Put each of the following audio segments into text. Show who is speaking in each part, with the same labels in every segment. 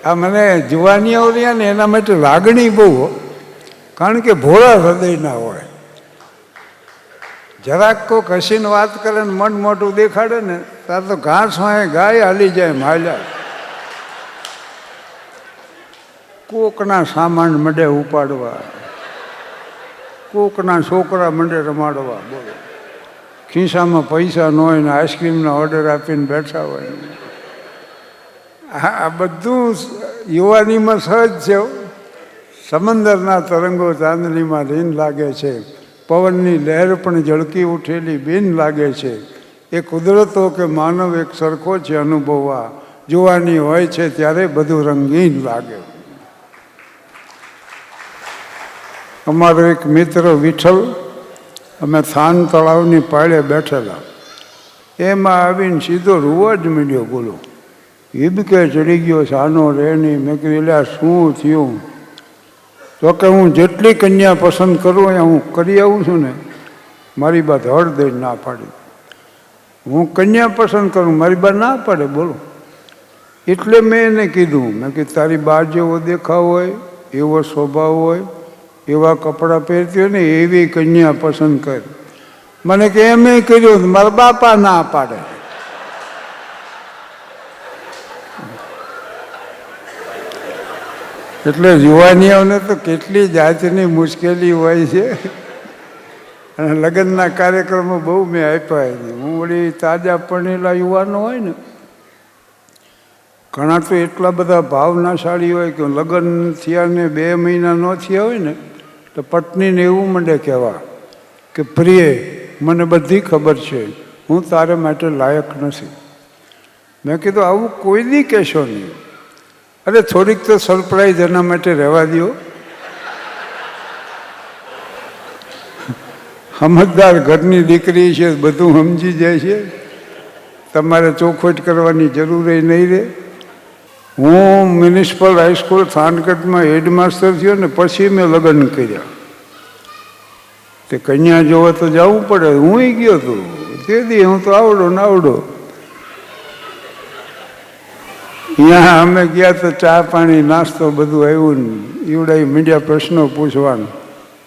Speaker 1: આ મને જુવાનીઓ રહ્યા ને એના માટે લાગણી બહુ, કારણ કે ભોળા હૃદયના હોય. જરાક કોક હસીને વાત કરે ને મન મોટું દેખાડે ને તાર તો ઘાસ હોય ગાય હાલી જાય માલ્યા. કોકના સામાન મંડે ઉપાડવા, કોકના છોકરા મંડે રમાડવા. બોલો, ખિસ્સામાં પૈસા ન હોય ને આઈસ્ક્રીમના ઓર્ડર આપીને બેઠા હોય. આ બધું યુવાનીમાં સહજ છે. સમંદરના તરંગો ચાંદનીમાં લીન લાગે છે, પવનની લહેર પણ ઝળકી ઉઠેલી બીન લાગે છે. એ કુદરતો કે માનવ એક સરખો છે અનુભવવા, જુવાની હોય છે ત્યારે બધું રંગીન લાગે. અમારો એક મિત્ર વિઠ્ઠલ, અમે થાન તળાવની પાળે બેઠેલા, એમાં આવીને સીધો રૂવા જ માંડ્યો. બોલો, હિબકે ચડી ગયો, સાનો રે નહીં. મેં કીધું એટલે શું થયું? તો કે હું જેટલી કન્યા પસંદ કરું અહીંયા હું કરી આવું છું ને, મારી બા ધડ દઈને ના પાડી. હું કન્યા પસંદ કરું, મારી બા ના પાડે. બોલો, એટલે મેં એને કીધું, મેં કીધું તારી બા જેવો દેખાવ હોય, એવો સ્વભાવ હોય, એવા કપડાં પહેરતી હોય ને એવી કન્યા પસંદ કર. મને કે એમ કર્યું, મારા બાપા ના પાડે. એટલે યુવાનીઓને તો કેટલી જાતની મુશ્કેલી હોય છે. અને લગ્નના કાર્યક્રમો બહુ મેં આપ્યા છે. હું વળી તાજા પરણેલા યુવાનો હોય ને, ઘણા તો એટલા બધા ભાવનાશાળી હોય કે લગ્ન થયા ને 2 મહિના ન થયા હોય ને તો પત્નીને એવું મંડે કહેવા કે પ્રિય, મને બધી ખબર છે, હું તારે માટે લાયક નથી. મેં કીધું આવું કોઈ દી કહેશો નહીં. અરે થોડીક તો સરપ્રાઈઝ એના માટે રહેવા દો. સમજદાર ઘરની દીકરી છે, બધું સમજી જાય છે, તમારે ચોખવટ કરવાની જરૂર નહીં રહે. હું મ્યુનિસિપલ હાઈસ્કૂલ થાનગઢમાં હેડમાસ્ટર થયો ને પછી મેં લગ્ન કર્યા. તે કન્યા જોવા તો જવું પડે. હું ગયો હતો તે દી, હું તો આવડો ને આવડો. ત્યાં અમે ગયા તો ચા પાણી નાસ્તો બધું આવ્યું ને એવડાઈ મીડિયા પ્રશ્નો પૂછવાનું.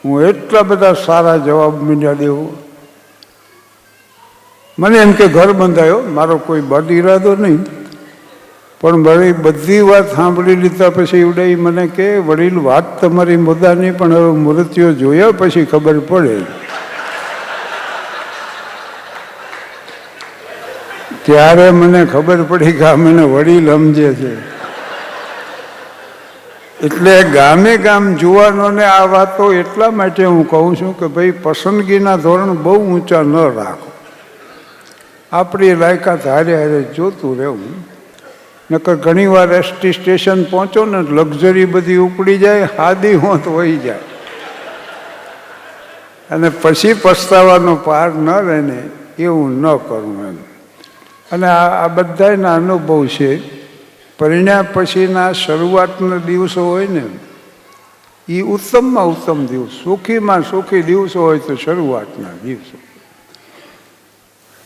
Speaker 1: હું એટલા બધા સારા જવાબ મીડિયા દેવું. મને એમ કે ઘર બંધાયો, મારો કોઈ બદ ઈરાદો નહીં, પણ વળી બધી વાત સાંભળી લીધા પછી એવડાઈ મને કે વડીલ વાત તમારી મુદ્દાની, પણ હવે મૃત્યુ જોયા પછી ખબર પડે. ત્યારે મને ખબર પડી કે આ મને વડીલ સમજે છે. એટલે ગામે ગામ જુવાનોને આ વાતો એટલા માટે હું કહું છું કે ભાઈ પસંદગીના ધોરણ બહુ ઊંચા ન રાખો. આપણી લાયકાત હારે હારે જોતું રહેવું. નકર ઘણી વાર એસટી સ્ટેશન પહોંચો ને લક્ઝરી બધી ઉપડી જાય, હાદી હોત વહી જાય, અને પછી પસ્તાવાનો પાર ન રહે ને એવું ન કરવું એમ. અને આ બધાના અનુભવ છે. પરિણ્યા પછીના શરૂઆતના દિવસો હોય ને એ ઉત્તમમાં ઉત્તમ દિવસ, સુખીમાં સુખી દિવસો હોય તો શરૂઆતના દિવસો.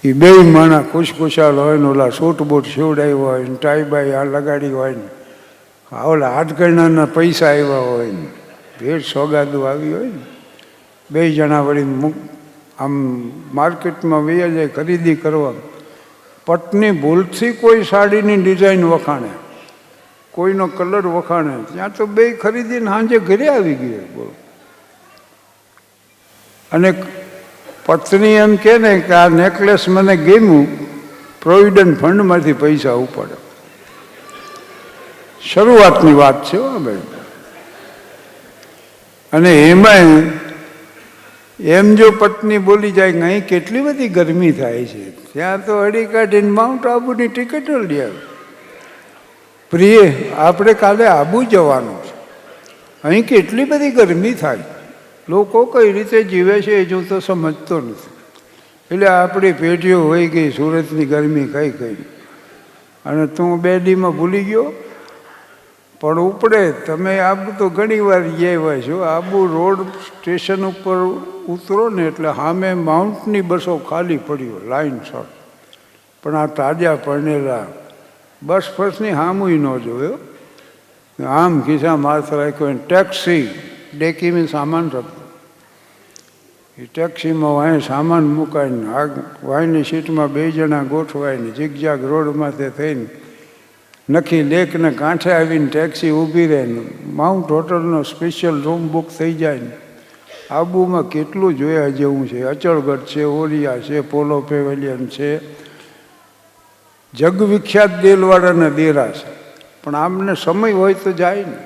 Speaker 1: એ બે માણા ખુશખુશાલ હોય ને, ઓલા સૂટ બૂટ સીવડાવ્યા હોય ને, ટાઈ બાઈ આ લગાડી હોય ને, ઓલા હાથગણાના પૈસા આવ્યા હોય ને, ભેટ સોગાદું આવી હોય ને, 2 જણા વળી આમ માર્કેટમાં વૈયા જાય ખરીદી કરવા. પત્ની ભૂલથી કોઈ સાડીની ડિઝાઇન વખાણે, કોઈનો કલર વખાણે, ત્યાં તો 2 ખરીદીને સાંજે ઘરે આવી ગઈ. બોલો. અને પત્ની એમ કે ને કે આ નેકલેસ મને ગમ્યું, પ્રોવિડન્ટ ફંડમાંથી પૈસા ઉપાડે. શરૂઆતની વાત છે ભાઈ. અને એમાંય એમ જો પત્ની બોલી જાય કે અહીં કેટલી બધી ગરમી થાય છે, ત્યાં તો અડી કાઢીને માઉન્ટ આબુની ટિકિટ લઈ આવે. પ્રિય, આપણે કાલે આબુ જવાનું છે, અહીં કેટલી બધી ગરમી થાય, લોકો કઈ રીતે જીવે છે એ જો તો સમજતો નથી. એટલે આપણી પેઢીઓ હોઈ ગઈ સુરતની ગરમી કઈ કઈ, અને તું 2 દીમાં ભૂલી ગયો. પણ ઉપડે તમે આબુ તો ઘણી વાર ગયા છો. આબુ રોડ સ્ટેશન ઉપર ઉતરો ને એટલે સામે માઉન્ટની બસો ખાલી પડી હોય લાઈન સર. પણ આ તાજા પરણેલા બસ ફસની સામુય ન જોયો. આમ ખિસ્સામાં હાથ રાખ્યો ટેક્સી ડેકીમાં સામાન રખતો. એ ટેક્સીમાં વાંહે સામાન મુકાઈને વાંહની સીટમાં 2 જણા ગોઠવાઈને ઝીગઝાગ રોડમાંથી થઈને નખી લેકને કાંઠે આવીને ટેક્સી ઊભી રહે ને માઉન્ટ હોટલનો સ્પેશિયલ રૂમ બુક થઈ જાય ને. આબુમાં કેટલું જોયા જેવું છે. અચળગઢ છે, ઓરિયા છે, પોલો પેવેલિયન છે, જગવિખ્યાત દેલવાડાના દેરા છે. પણ આમને સમય હોય તો જાય ને.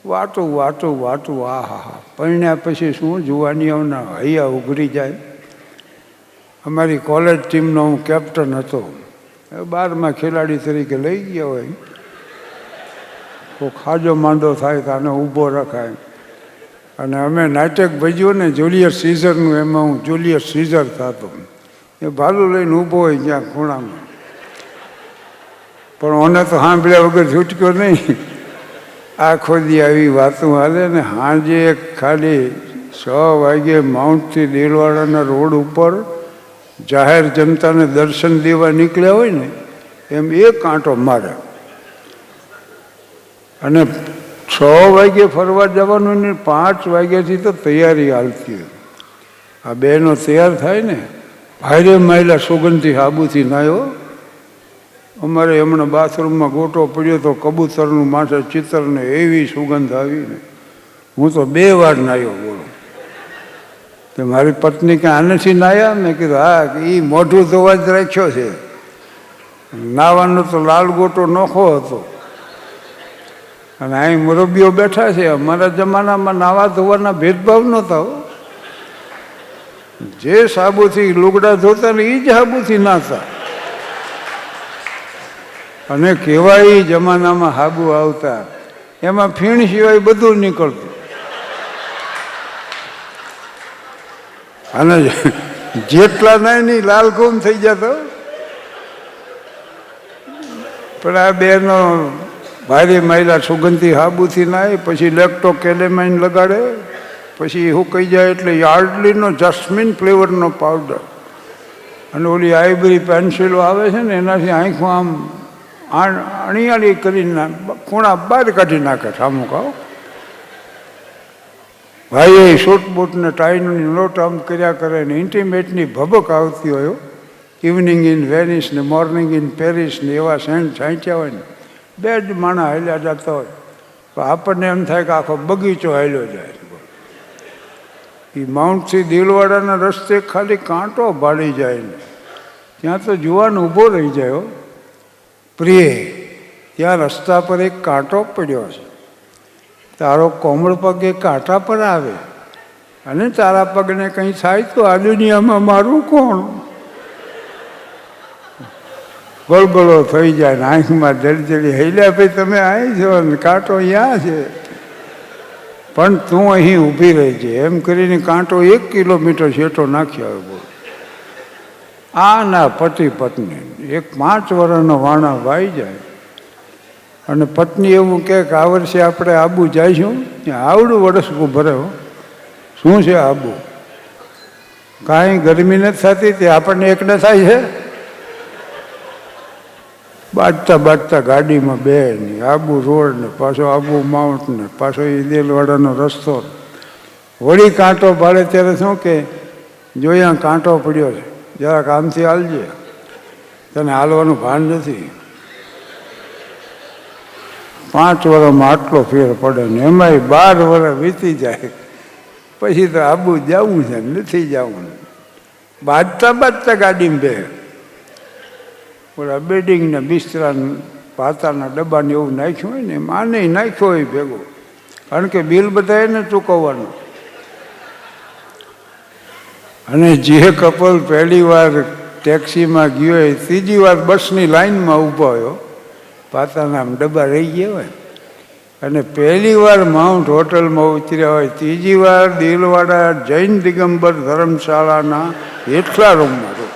Speaker 1: વાટું વાટું વાટું આ હા હા પરણ્યા પછી શું જુવાનીઓના હૈયા ઉઘડી જાય. અમારી કોલેજ ટીમનો હું કેપ્ટન હતો. 12માં ખેલાડી તરીકે લઈ ગયા હોય, કોઈ ખાજો માંડો થાય તો આને ઊભો રખાય. અને અમે નાટક ભજ્યું ને જુલિયસ સીઝરનું, એમાં હું જુલિયસ સીઝર થતો. એ ભાલું લઈને ઊભો હોય જ્યાં ખૂણામાં. પણ ઓને તો સાંભળ્યા વગર છૂટક્યો નહીં. આખો દી આવી વાતો હાલે ને. સાંજે ખાલી 6 વાગે માઉન્ટથી દેલવાડાના રોડ ઉપર જાહેર જનતાને દર્શન દેવા નીકળ્યા હોય ને એમ એક કાંટો મારે. અને 6 વાગે ફરવા જવાનું ને 5 વાગ્યાથી તો તૈયારી હાલતી હોય. આ બહેનો તૈયાર થાય ને, ભારે માયલા સુગંધથી સાબુથી નાયો. અમારે હમણાં બાથરૂમમાં ગોટો પડ્યો તો કબૂતરનું માથે ચિત્રને એવી સુગંધ આવી ને હું તો 2 વાર નાયો. બોલો તો મારી પત્ની કે આનેથી નાયા? મેં કીધું હા, એ મોઢું ધોવા જ રાખ્યો છે. નાવાનો તો લાલ ગોટો નોખો હતો. અને અહીં મુરબ્બીઓ બેઠા છે. અમારા જમાનામાં નાવા ધોવાના ભેદભાવ નહોતા. જે સાબુથી લુગડા ધોતા ને એ જ સાબુથી નાતા. અને કેવા એ જમાનામાં સાબુ આવતા, એમાં ફીણ સિવાય બધું નીકળતું. અને જેટલા નહીં લાલ ગુમ થઈ જતો. પણ આ બેનો ભારે માયલા સુગંધી સાબુથી નાય, પછી લેક્ટો કેલેમાઇન લગાડે, પછી શું કહી જાય એટલે યાર્ડલીનો જસ્મિન ફ્લેવરનો પાવડર, અને ઓલી આઈબરી પેન્સિલો આવે છે ને એનાથી આંખો આમ અણીયાળી કરીને ખૂણા બહાર કાઢી નાખે. સામું કહો ભાઈ શૂટ બૂટને ટાઈની નોટ આમ કર્યા કરે ને ઇન્ટિમેટની ભબક આવતી હોય. ઇવનિંગ ઇન વેનિસ ને મોર્નિંગ ઇન પેરિસ ને એવા સેન્ટ છાંચ્યા હોય ને 2 જ માણા હાલ્યા જતા હોય તો આપણને એમ થાય કે આખો બગીચો હાલ્યો જાય. એ માઉન્ટથી દેલવાડાના રસ્તે ખાલી કાંટો ભાળી જાય ને ત્યાં તો જુવાન ઊભો રહી જાય. પ્રિય, ત્યાં રસ્તા પર એક કાંટો પડ્યો છે. તારો કોમળ પગ એ કાંટા પર આવે અને તારા પગને કંઈ થાય તો આ દુનિયામાં મારું કોણ? ગળગળો થઈ જાય ને આંખમાં જડજડી હૈલ્યા ભાઈ તમે આવી છો ને કાંટો અહીંયા છે, પણ તું અહીં ઊભી રહી છે એમ કરીને કાંટો 1 કિલોમીટર છેટો નાખ્યો હોય. બોલ આ ના પતિ પત્ની એક 5 વર્ષનો વાણા વાઈ જાય અને પત્ની એવું કહે કે આ વર્ષે આપણે આબુ જઈશું. આવડું વરસકું ભરે. શું છે આબુ? કાંઈ ગરમી નથી થતી તે આપણને એકને થાય છે. બાજતા બાજતા ગાડીમાં બે ને આબુ રોડ ને પાછો આબુ માઉન્ટ ને પાછો એ દેલવાડાનો રસ્તો. વળી કાંટો ભાડે ત્યારે શું કે જોયા કાંટો પડ્યો છે, જરાક આમથી હાલજે, તને હાલવાનું ભાન નથી. 5 વર્ષમાં આટલો ફેર પડે ને એમાંય 12 વર્ષ વીતી જાય પછી તો આબુ જવું છે નથી જવું. બાજતા બાજતા ગાડીમાં બે ઓલા બેડિંગ ને બિસ્તરા પાતાના ડબ્બાને એવું નાખ્યું હોય ને એમ આને નાખ્યો હોય ભેગો, કારણ કે બિલ બધા એને ચૂકવવાનું. અને જે કપલ પહેલી વાર ટેક્સીમાં ગયો હોય, 3જી વાર બસની લાઈનમાં ઊભો હોય, પાતાના ડબ્બા રહી ગયા હોય, અને પહેલી વાર માઉન્ટ હોટલમાં ઉતર્યા હોય, 3જી વાર દેલવાડા જૈન દિગંબર ધર્મશાળાના એટલા રૂમમાં રહો.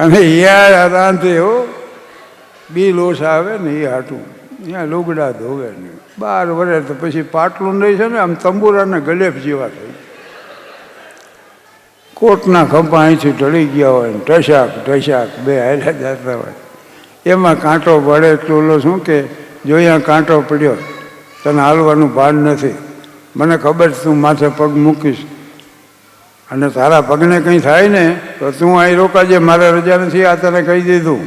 Speaker 1: અને યાર રાંધે હો બિલ ઓછા આવે ને એ હાટું ત્યાં લુગડા ધોવે ને 12 વર્ષ તો પછી પાટલું નહીં છે ને આમ તંબુરાને ગલેફ જેવા થઈ, કોટના ખંભા અહીંથી ઢળી ગયા હોય ને ઢસાક ઢસાક બે હાલ્યા જતા હોય. એમાં કાંટો પડે એટલું ઓલો શું કે જો અહીંયા કાંટો પડ્યો તને હાલવાનું ભાન નથી, મને ખબર છે તું માથે પગ મૂકીશ અને તારા પગને કંઈ થાય ને તો તું અહીં રોકાજે, મારે રજા નથી, આ તને કહી દીધું.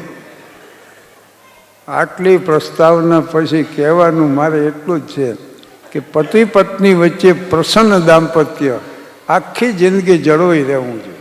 Speaker 1: આટલી પ્રસ્તાવના પછી કહેવાનું મારે એટલું જ છે કે પતિ પત્ની વચ્ચે પ્રસન્ન દાંપત્ય આખી જિંદગી જળવાઈ રહેવું છે.